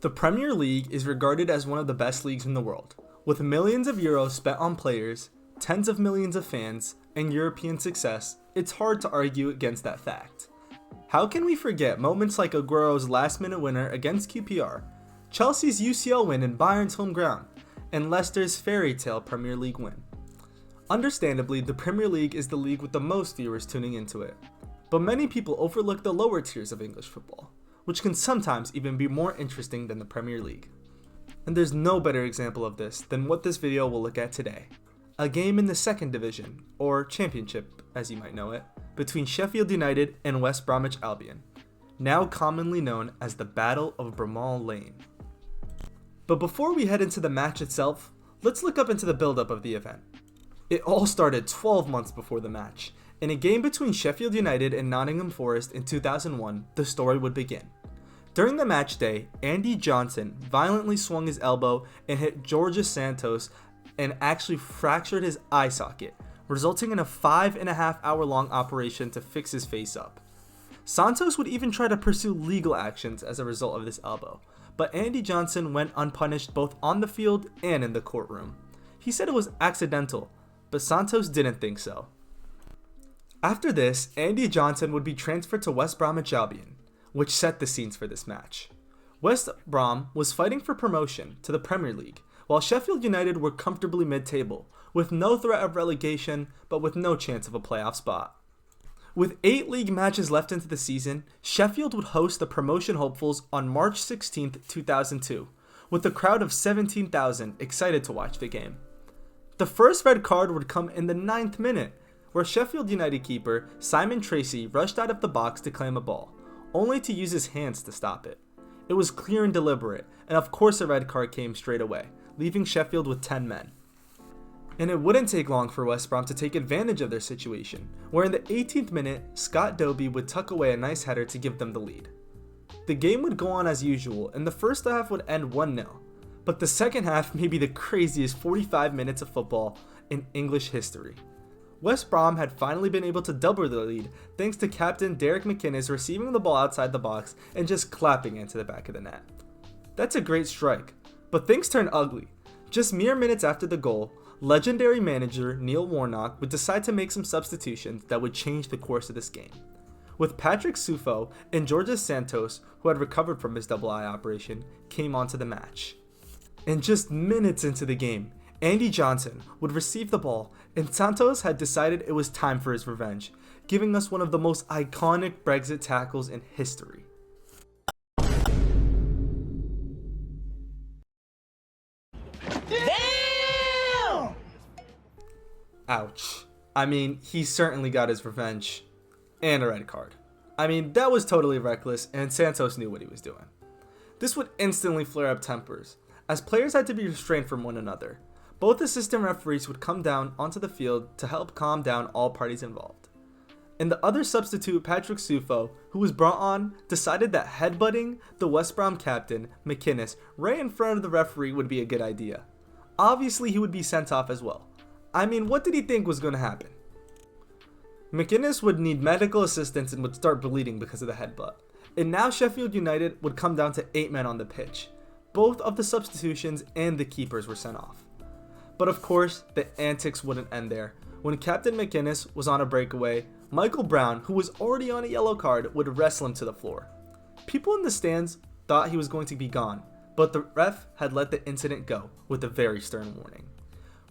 The Premier League is regarded as one of the best leagues in the world, with millions of euros spent on players, tens of millions of fans, and European success. It's hard to argue against that fact. How can we forget moments like Aguero's last-minute winner against QPR, Chelsea's UCL win in Bayern's home ground, and Leicester's fairy tale Premier League win? Understandably, the Premier League is the league with the most viewers tuning into it, but many people overlook the lower tiers of English football, which can sometimes even be more interesting than the Premier League. And there's no better example of this than what this video will look at today. A game in the second division, or championship as you might know it, between Sheffield United and West Bromwich Albion, now commonly known as the Battle of Bramall Lane. But before we head into the match itself, let's look up into the build-up of the event. It all started 12 months before the match. In a game between Sheffield United and Nottingham Forest in 2001, the story would begin. During the match day, Andy Johnson violently swung his elbow and hit Jorge Santos and actually fractured his eye socket, resulting in a 5.5-hour long operation to fix his face up. Santos would even try to pursue legal actions as a result of this elbow, but Andy Johnson went unpunished both on the field and in the courtroom. He said it was accidental, but Santos didn't think so. After this, Andy Johnson would be transferred to West Bromwich Albion, which set the scenes for this match. West Brom was fighting for promotion to the Premier League, while Sheffield United were comfortably mid-table, with no threat of relegation, but with no chance of a playoff spot. With 8 league matches left into the season, Sheffield would host the promotion hopefuls on March 16, 2002, with a crowd of 17,000 excited to watch the game. The first red card would come in the 9th minute, where Sheffield United keeper Simon Tracy rushed out of the box to claim a ball, only to use his hands to stop it. It was clear and deliberate, and of course a red card came straight away, leaving Sheffield with 10 men. And it wouldn't take long for West Brom to take advantage of their situation, where in the 18th minute, Scott Dobie would tuck away a nice header to give them the lead. The game would go on as usual, and the first half would end 1-0, but the second half may be the craziest 45 minutes of football in English history. West Brom had finally been able to double the lead thanks to captain Derek McInnes receiving the ball outside the box and just clapping it into the back of the net. That's a great strike, but things turned ugly. Just mere minutes after the goal, legendary manager Neil Warnock would decide to make some substitutions that would change the course of this game. With Patrick Sufo and Jorge Santos, who had recovered from his double eye operation, came onto the match. And just minutes into the game, Andy Johnson would receive the ball, and Santos had decided it was time for his revenge, giving us one of the most iconic BREXIT tackles in history. Damn! Ouch. I mean, he certainly got his revenge. And a red card. I mean, that was totally reckless, and Santos knew what he was doing. This would instantly flare up tempers, as players had to be restrained from one another. Both assistant referees would come down onto the field to help calm down all parties involved. And the other substitute, Patrick Sufo, who was brought on, decided that headbutting the West Brom captain, McInnes, right in front of the referee would be a good idea. Obviously, he would be sent off as well. I mean, what did he think was going to happen? McInnes would need medical assistance and would start bleeding because of the headbutt. And now Sheffield United would come down to 8 men on the pitch. Both of the substitutions and the keepers were sent off. But of course, the antics wouldn't end there. When Captain McInnes was on a breakaway, Michael Brown, who was already on a yellow card, would wrestle him to the floor. People in the stands thought he was going to be gone, but the ref had let the incident go with a very stern warning.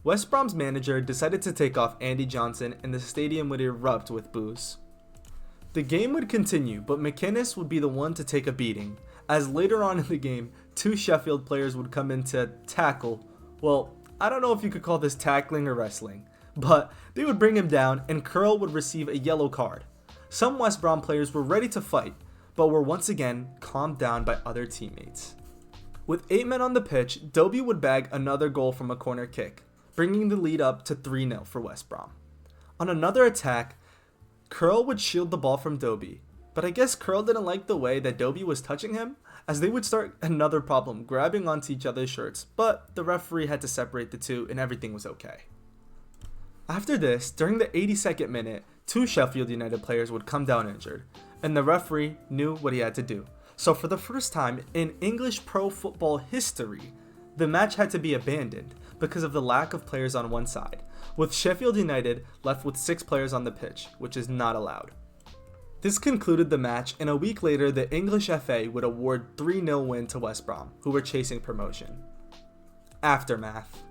West Brom's manager decided to take off Andy Johnson, and the stadium would erupt with boos. The game would continue, but McInnes would be the one to take a beating, as later on in the game, 2 Sheffield players would come in to tackle. Well, I don't know if you could call this tackling or wrestling, but they would bring him down and Curl would receive a yellow card. Some West Brom players were ready to fight, but were once again calmed down by other teammates. With 8 men on the pitch, Dobie would bag another goal from a corner kick, bringing the lead up to 3-0 for West Brom. On another attack, Curl would shield the ball from Dobie, but I guess Curl didn't like the way that Dobie was touching him, as they would start another problem, grabbing onto each other's shirts, but the referee had to separate the two and everything was okay. After this, during the 82nd minute, 2 Sheffield United players would come down injured, and the referee knew what he had to do. So for the first time in English pro football history, the match had to be abandoned because of the lack of players on one side, with Sheffield United left with 6 players on the pitch, which is not allowed. This concluded the match, and a week later the English FA would award 3-0 win to West Brom, who were chasing promotion. Aftermath.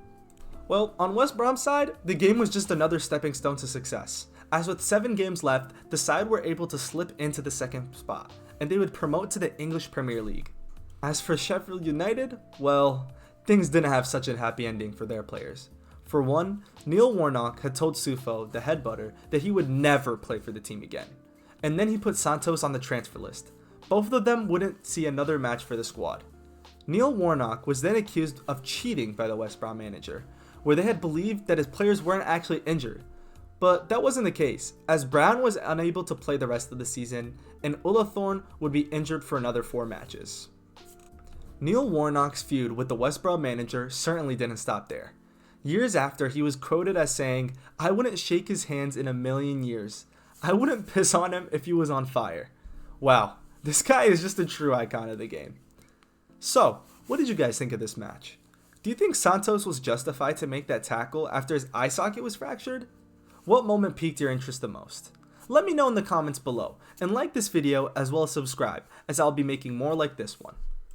Well, on West Brom's side, the game was just another stepping stone to success, as with 7 games left, the side were able to slip into the second spot, and they would promote to the English Premier League. As for Sheffield United, well, things didn't have such a happy ending for their players. For one, Neil Warnock had told Sufo, the head butter, that he would never play for the team again. And then he put Santos on the transfer list. Both of them wouldn't see another match for the squad. Neil Warnock was then accused of cheating by the West Brom manager, where they had believed that his players weren't actually injured. But that wasn't the case, as Brown was unable to play the rest of the season, and Ullathorne would be injured for another 4 matches. Neil Warnock's feud with the West Brom manager certainly didn't stop there. Years after, he was quoted as saying, "I wouldn't shake his hands in a million years. I wouldn't piss on him if he was on fire." Wow, this guy is just a true icon of the game. So, what did you guys think of this match? Do you think Santos was justified to make that tackle after his eye socket was fractured? What moment piqued your interest the most? Let me know in the comments below, and like this video as well as subscribe, as I'll be making more like this one.